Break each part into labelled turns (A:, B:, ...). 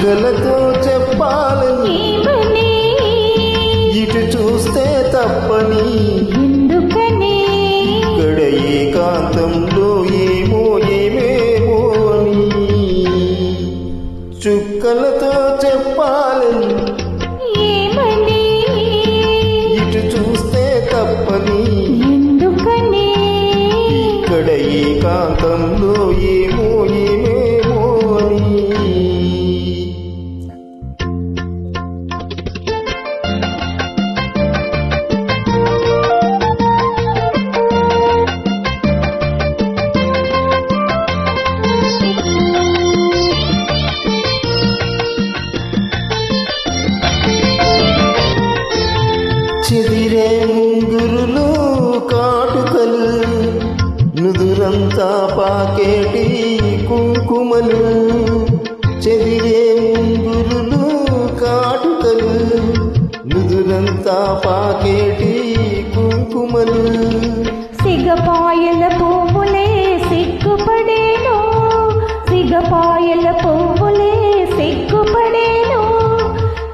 A: చుక్కలతో చెప్పాలని ఇటు చూస్తే తప్పని
B: ఎందుకని
A: ఇక్కడ ఏకాంతంలో ఏమో ఏమేమో అని చుక్కలతో చెప్పాలని
B: ఏమని
A: ఇటు చూస్తే తప్పని
B: ఎందుకని
A: ఇక్కడ ఏకాంతంలో ఏమో ఏమేమో అని చెదిరే ముంగురులు కాటుకలు నుదురంతా పాకేటి కుంకుమలు చెదిరే ముంగురులు కాటుకలు నుదురంతా పాకేటి కుంకుమలు
B: సిగపాయల పువ్వులే సిగ్గుపడేను సిగపాయల పువ్వులే సిగ్గుపడేను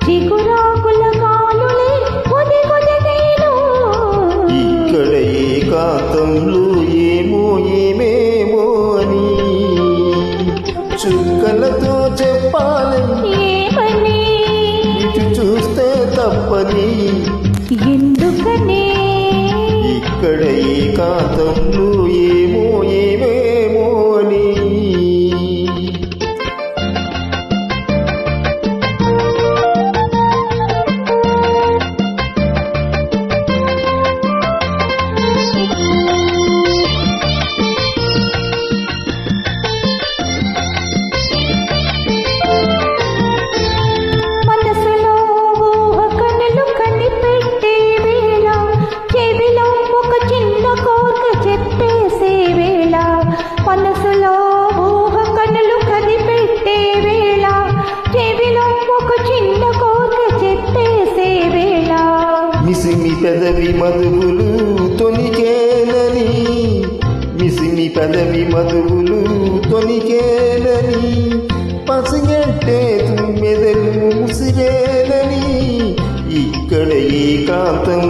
B: చిగురాకుల కాలులే ఒదిగొదిగేను
A: ఇక్కడ ఏకాంతంలో ఏమో ఏమేమో అని చుక్కలతో చెప్పాలని
B: ఏమని
A: ఇటు చూస్తే తప్పని
B: ఎందుకని
A: ఇక్కడ ఏకాంతంలో ఏమో ఏమేమో అని
B: మనసులో ఊహ కనులు కనిపెట్టే వేళ చెవిలో ఒక చిన్న కోరిక చెప్పేసే వేళ మనసులో ఊహ కనులు కనిపెట్టే వేళ చెవిలో ఒక చిన్న కోరిక చెప్పేసే వేళ
A: మిసిమి పెదవి మధువులు తొనికేనని మిసిమి పెదవి మధువులు తొనికేనని పసిగట్టే తుమ్మెదలు ముసిరేనని ఇక్కడ ఏకాంతం